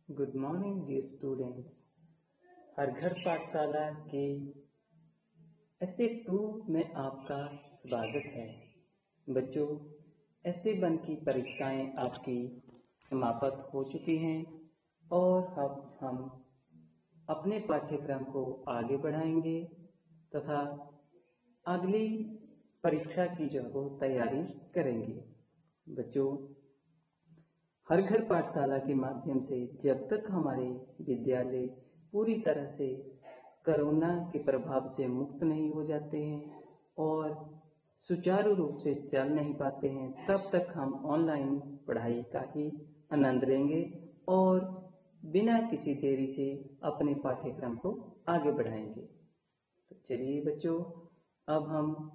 Good morning dear students. हर घर पाठशाला के ऐसे 2 में आपका स्वागत है। बच्चों, ऐसे 1 की परीक्षाएं आपकी समाप्त हो चुकी हैं और अब हम अपने पाठ्यक्रम को आगे बढ़ाएंगे तथा अगली परीक्षा की जो है वो तैयारी करेंगे। बच्चों, हर घर पाठशाला के माध्यम से जब तक हमारे विद्यालय पूरी तरह से कोरोना के प्रभाव से मुक्त नहीं हो जाते हैं और सुचारू रूप से चल नहीं पाते हैं, तब तक हम ऑनलाइन पढ़ाई का ही आनंद लेंगे और बिना किसी देरी से अपने पाठ्यक्रम को आगे बढ़ाएंगे। तो चलिए बच्चों, अब हम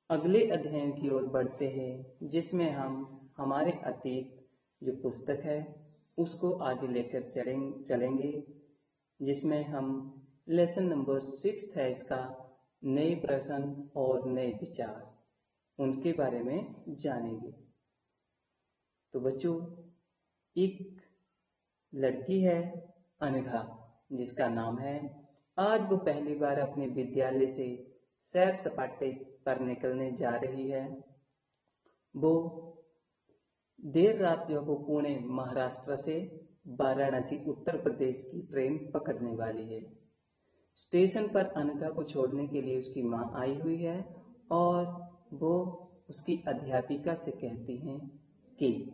अगले अध्ययन की ओर बढ़ते हैं, जिसमें हम हमारे अतीत जो पुस्तक है उसको आगे लेकर चलेंगे, जिसमें हम लेसन नंबर 6 है इसका, नए प्रश्न और नए विचार, उनके बारे में जानेंगे। तो बच्चों, एक लड़की है अनघा, जिसका नाम है। आज वो पहली बार अपने विद्यालय से सैर सपाटे पर निकलने जा रही है। वो देर रात जो वो पुणे महाराष्ट्र से वाराणसी उत्तर प्रदेश की ट्रेन पकड़ने वाली है। स्टेशन पर अनघा को छोड़ने के लिए उसकी मां आई हुई है और वो उसकी अध्यापिका से कहती हैं कि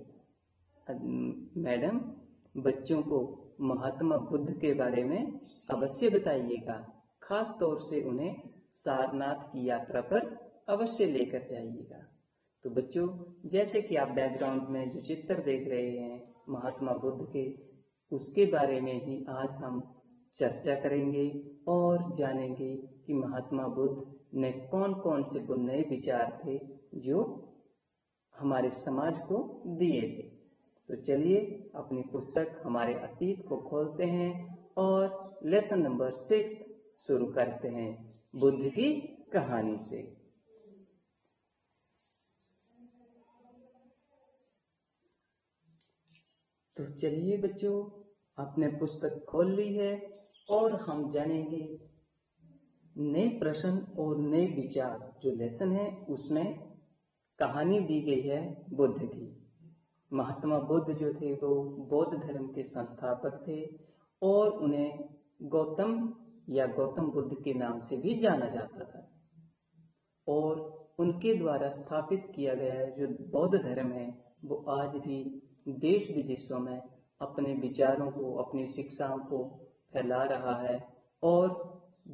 मैडम, बच्चों को महात्मा बुद्ध के बारे में अवश्य बताइएगा, खास तौर से उन्हें सारनाथ की यात्रा पर अवश्य लेकर जाइएगा। तो बच्चों, जैसे कि आप बैकग्राउंड में जो चित्र देख रहे हैं महात्मा बुद्ध के, उसके बारे में ही आज हम चर्चा करेंगे और जानेंगे कि महात्मा बुद्ध ने कौन कौन से वो नए विचार थे जो हमारे समाज को दिए थे। तो चलिए अपनी पुस्तक हमारे अतीत को खोलते हैं और लेसन नंबर 6 शुरू करते हैं, बुद्ध की कहानी से। तो चलिए बच्चों, आपने पुस्तक खोल ली है और हम जानेंगे नए प्रश्न और नए विचार। जो लेसन है उसमें कहानी दी गई है बुद्ध की। महात्मा बुद्ध जो थे वो बौद्ध धर्म के संस्थापक थे और उन्हें गौतम या गौतम बुद्ध के नाम से भी जाना जाता था। और उनके द्वारा स्थापित किया गया जो बौद्ध धर्म है वो आज भी देश विदेशों में अपने विचारों को, अपनी शिक्षाओं को फैला रहा है और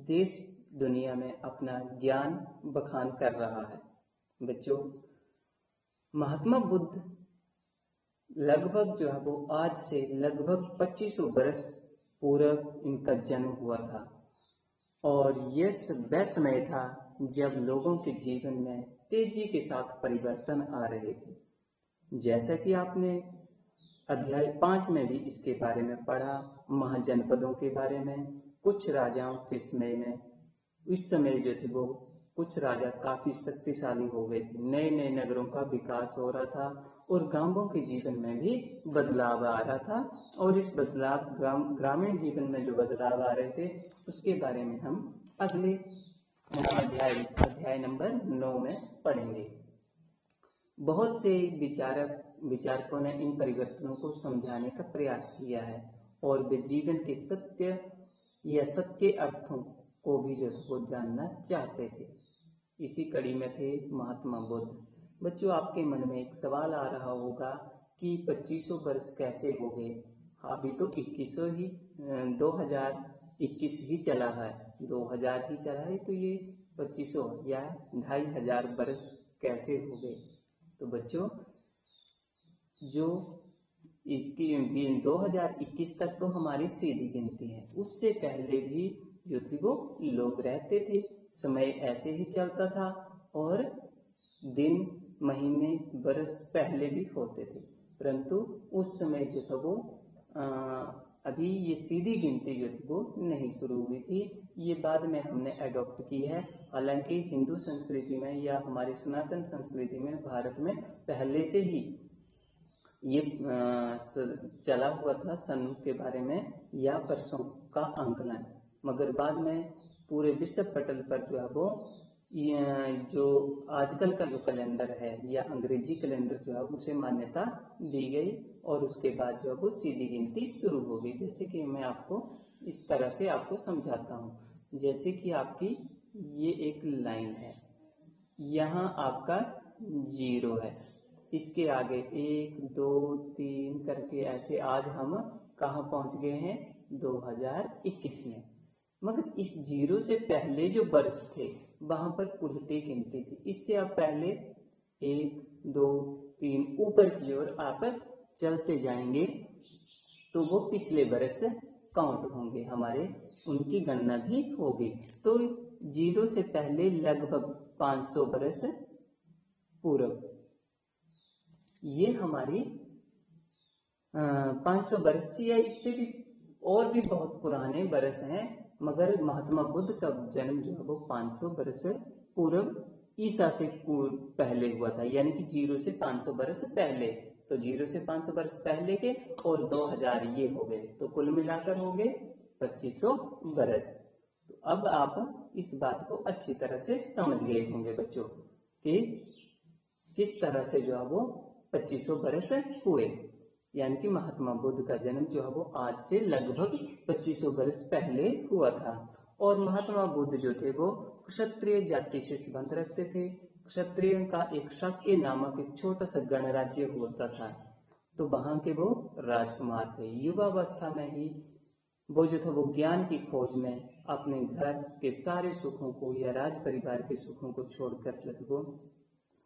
देश दुनिया में अपना ज्ञान बखान कर रहा है। बच्चों, महात्मा बुद्ध लगभग जो है वो आज से लगभग 2500 वर्ष पूर्व इनका जन्म हुआ था और यह वह समय था जब लोगों के जीवन में तेजी के साथ परिवर्तन आ रहे थे। जैसा कि आपने अध्याय 5 में भी इसके बारे में पढ़ा, महाजनपदों के बारे में, कुछ राजाओं के समय में, इस समय जो थे वो कुछ राजा काफी शक्तिशाली हो गए थे, नए नए नगरों का विकास हो रहा था और गांवों के जीवन में भी बदलाव आ रहा था। और इस बदलाव ग्रामीण जीवन में जो बदलाव आ रहे थे उसके बारे में हम अगले अध्याय नंबर 9 में पढ़ेंगे। बहुत से विचारकों ने इन परिवर्तनों को समझाने का प्रयास किया है और वे जीवन के सत्य या सच्चे अर्थों को भी जो वो जानना चाहते थे। इसी कड़ी में थे महात्मा बुद्ध। बच्चों, आपके मन में एक सवाल आ रहा होगा कि 2500 वर्ष कैसे हो गए? अभी तो 2021 ही चला है, 2000 ही चला है, तो ये 2500 या 2500 वर्ष कैसे हो गए? तो बच्चों, जो 2021 तक तो हमारी सीधी गिनती है, उससे पहले भी जो थी वो लोग रहते थे, समय ऐसे ही चलता था और दिन, महीने, वर्ष पहले भी होते थे, परंतु उस समय जो था वो अभी ये सीधी गिनती जो थी वो नहीं शुरू हुई थी, ये बाद में हमने अडॉप्ट की है। हालांकि हिंदू संस्कृति में या हमारी सनातन संस्कृति में, भारत में पहले से ही ये चला हुआ था सन के बारे में या वर्षों का आंकलन, मगर बाद में पूरे विश्व पटल पर जो है वो जो आजकल का जो कैलेंडर है या अंग्रेजी कैलेंडर जो है उसे मान्यता दी गई और उसके बाद जो है वो सीधी गिनती शुरू हो गई। जैसे कि मैं आपको इस तरह से आपको समझाता हूँ, जैसे कि आपकी ये एक लाइन है, यहाँ आपका 0 है, इसके आगे 1 2 3 करके ऐसे आज हम कहाँ पहुंच गए हैं 2021 में। मगर इस 0 से पहले जो वर्ष थे वहां पर उल्टी गिनती थी। इससे आप पहले 1 2 3 ऊपर की ओर आप चलते जाएंगे तो वो पिछले वर्ष काउंट होंगे हमारे, उनकी गणना भी होगी। तो 0 से पहले लगभग 500 वर्ष पूर्व ये हमारी 500 वर्ष या इससे भी और भी बहुत पुराने वर्ष हैं, मगर महात्मा बुद्ध का जन्म जो है वो 500 वर्ष पूर्व ईसा से पहले हुआ था, यानी कि 0 से 500 वर्ष पहले। तो 0 से 500 वर्ष पहले के और 2000 ये हो गए, तो कुल मिलाकर हो गए 2500 वर्ष। तो अब आप इस बात को अच्छी तरह से समझ गए होंगे बच्चों कि किस तरह से जो है वो 2500 वर्ष हुए, यानी कि महात्मा बुद्ध का जन्म जो है वो आज से लगभग 2500 वर्ष पहले हुआ था। और महात्मा बुद्ध जो थे वो क्षत्रिय जाति से संबंध रखते थे। क्षत्रियों का एक शाक्य नामक एक छोटा सा गणराज्य होता था, तो वहां के वो राजकुमार थे। युवावस्था में ही वो जो था वो ज्ञान की खोज में अपने घर के सारे सुखों को या राज परिवार के सुखों को छोड़कर वो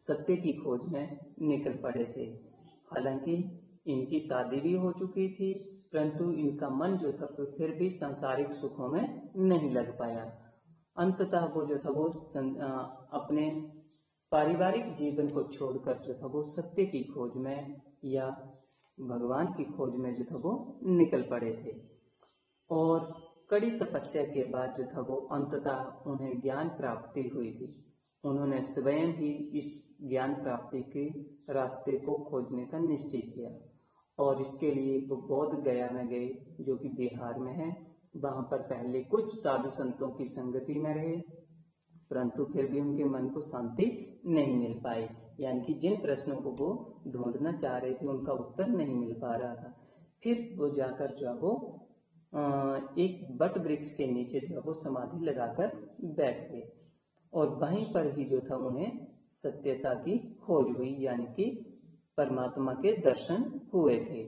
सत्य की खोज में निकल पड़े थे। हालांकि इनकी शादी भी हो चुकी थी, परंतु इनका मन जो था तो फिर भी सांसारिक सुखों में नहीं लग पाया। अंततः वो जो था वो अपने पारिवारिक जीवन को छोड़कर जो था वो सत्य की खोज में या भगवान की खोज में जो था वो निकल पड़े थे। और कड़ी तपस्या के बाद जो था वो अंततः उन्हें ज्ञान प्राप्ति हुई थी। उन्होंने स्वयं ही इस ज्ञान प्राप्ति के रास्ते को खोजने का निश्चय किया और इसके लिए वो बोध गया में गए, जो कि बिहार में है। वहां पर पहले कुछ साधु संतों की संगति में रहे, परंतु फिर भी उनके मन को शांति नहीं मिल पाई, यानी कि जिन प्रश्नों को वो ढूंढना चाह रहे थे उनका उत्तर नहीं मिल पा रहा था। फिर वो जाकर जो है वो एक बट वृक्ष के नीचे जो है वो समाधि लगाकर बैठ गए और वहीं पर ही जो था उन्हें सत्यता की खोज हुई, यानी कि परमात्मा के दर्शन हुए थे।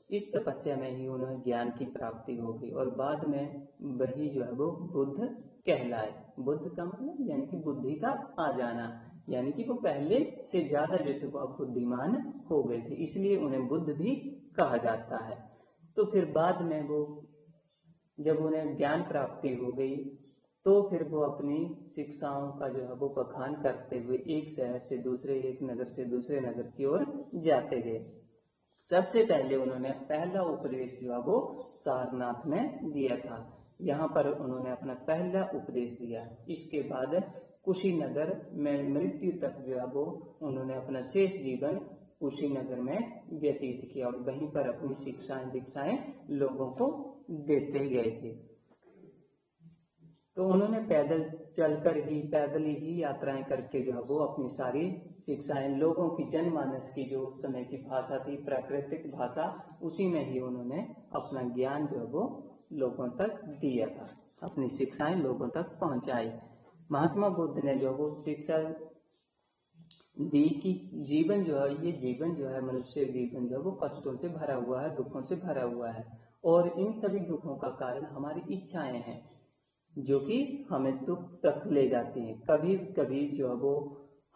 इस तपस्या में ही उन्हें ज्ञान की प्राप्ति हो गई और बाद में वही जो है वो बुद्ध कहलाए। बुद्ध का मतलब यानी कि बुद्धि का आ जाना, यानी कि वो पहले से ज्यादा जो थे वो बुद्धिमान हो गए थे, इसलिए उन्हें बुद्ध भी कहा जाता है। तो फिर बाद में वो जब उन्हें ज्ञान प्राप्ति हो गई तो फिर वो अपनी शिक्षाओं का जो है वो बखान करते हुए एक शहर से दूसरे, एक नगर से दूसरे नगर की ओर जाते गए। सबसे पहले उन्होंने पहला उपदेश जो है वो सारनाथ में दिया था, यहाँ पर उन्होंने अपना पहला उपदेश दिया। इसके बाद कुशीनगर में मृत्यु तक जो है वो उन्होंने अपना शेष जीवन कुशीनगर में व्यतीत किया और वहीं पर अपनी शिक्षाएं दीक्षाएं लोगों को देते गए थे। तो उन्होंने पैदल चलकर ही, पैदल ही यात्राएं करके जो है वो अपनी सारी शिक्षाएं लोगों की, जनमानस की जो उस समय की भाषा थी, प्राकृतिक भाषा, उसी में ही उन्होंने अपना ज्ञान जो है वो लोगों तक दिया था, अपनी शिक्षाएं लोगों तक पहुंचाई। महात्मा बुद्ध ने जो वो शिक्षा दी कि जीवन जो है, ये जीवन जो है, मनुष्य जीवन जो है वो कष्टों से भरा हुआ है, दुखों से भरा हुआ है और इन सभी दुखों का कारण हमारी इच्छाएं हैं जो कि हमें दुख तक ले जाती हैं। कभी कभी जो है वो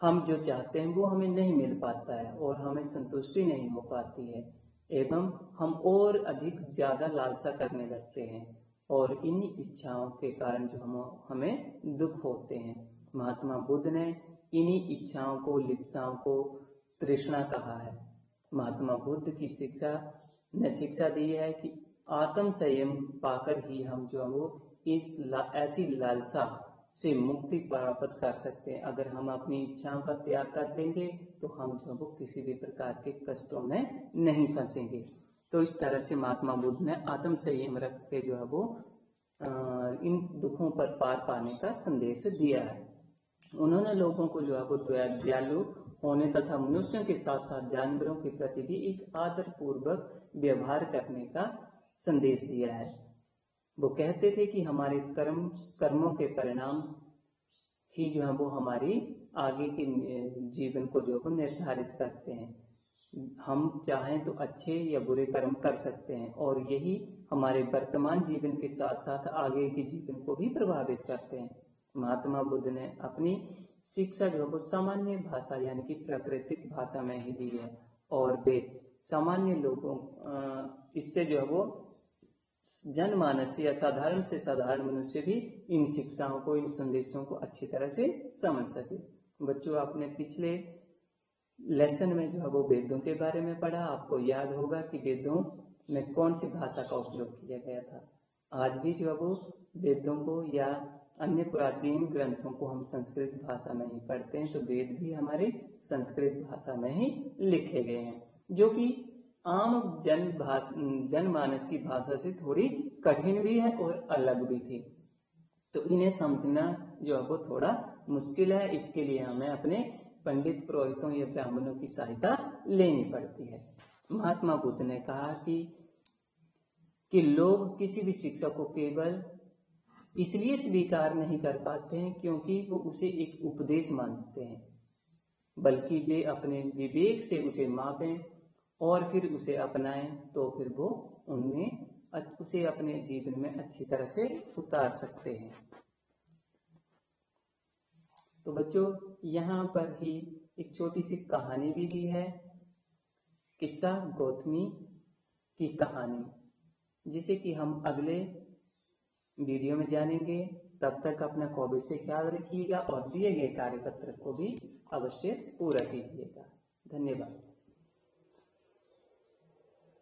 हम जो चाहते हैं वो हमें नहीं मिल पाता है और हमें संतुष्टि नहीं हो पाती है एवं हम और अधिक ज्यादा लालसा करने लगते हैं और इन्हीं इच्छाओं के कारण जो हमें दुख होते हैं। महात्मा बुद्ध ने इन्हीं इच्छाओं को, लिप्साओं को तृष्णा कहा है। महात्मा बुद्ध की शिक्षा ने शिक्षा दी है कि आत्म संयम पाकर ही हम जो है वो इस ऐसी लालसा से मुक्ति प्राप्त कर सकते हैं। अगर हम अपनी इच्छाओं का त्याग कर देंगे तो हम जो वो किसी भी प्रकार के कष्टों में नहीं फंसेंगे। तो इस तरह से महात्मा बुद्ध ने आत्म संयम रख के जो है वो इन दुखों पर पार पाने का संदेश दिया है। उन्होंने लोगों को जो है वो दयालु होने तथा मनुष्यों के साथ साथ जानवरों के प्रति भी एक आदर पूर्वक व्यवहार करने का संदेश दिया है। वो कहते थे कि हमारे कर्मों के परिणाम ही जो है वो हमारी आगे के जीवन को जो है निर्धारित करते हैं। हम चाहें तो अच्छे या बुरे कर्म कर सकते हैं और यही हमारे वर्तमान जीवन के साथ साथ आगे के जीवन को भी प्रभावित करते हैं। महात्मा बुद्ध ने अपनी शिक्षा जो है वो सामान्य भाषा यानी कि प्राकृतिक भाषा में ही दी है और वे सामान्य लोगों इससे जो है वो जनमानस या साधारण से साधारण मनुष्य भी इन शिक्षाओं को, इन संदेशों को अच्छी तरह से समझ सके। बच्चों, आपने पिछले लेसन में जो है वो वेदों के बारे में पढ़ा। आपको याद होगा कि वेदों में कौन सी भाषा का उपयोग किया गया था। आज भी जो है वो वेदों को या अन्य प्राचीन ग्रंथों को हम संस्कृत भाषा में ही पढ़ते हैं, तो वेद भी हमारे संस्कृत भाषा में ही लिखे गए हैं, जो कि आम जनमानस की भाषा से थोड़ी कठिन भी है और अलग भी थी। तो इन्हें समझना जो है वो थोड़ा मुश्किल है। इसके लिए हमें अपने पंडित पुरोहितों या ब्राह्मणों की सहायता लेनी पड़ती है। महात्मा बुद्ध ने कहा कि लोग किसी भी शिक्षा को केवल इसलिए स्वीकार नहीं कर पाते हैं क्योंकि वो उसे एक उपदेश मानते हैं, बल्कि वे अपने विवेक से उसे मापें और फिर उसे अपनाएं, तो फिर वो उसे अपने जीवन में अच्छी तरह से उतार सकते हैं। तो बच्चों, यहाँ पर ही एक छोटी सी कहानी भी दी है, किस्सा गौतमी की कहानी, जिसे कि हम अगले वीडियो में जानेंगे। तब तक अपना कोविड से ख्याल रखिएगा और दिए गए कार्यपत्र को भी अवश्य पूरा कीजिएगा। धन्यवाद।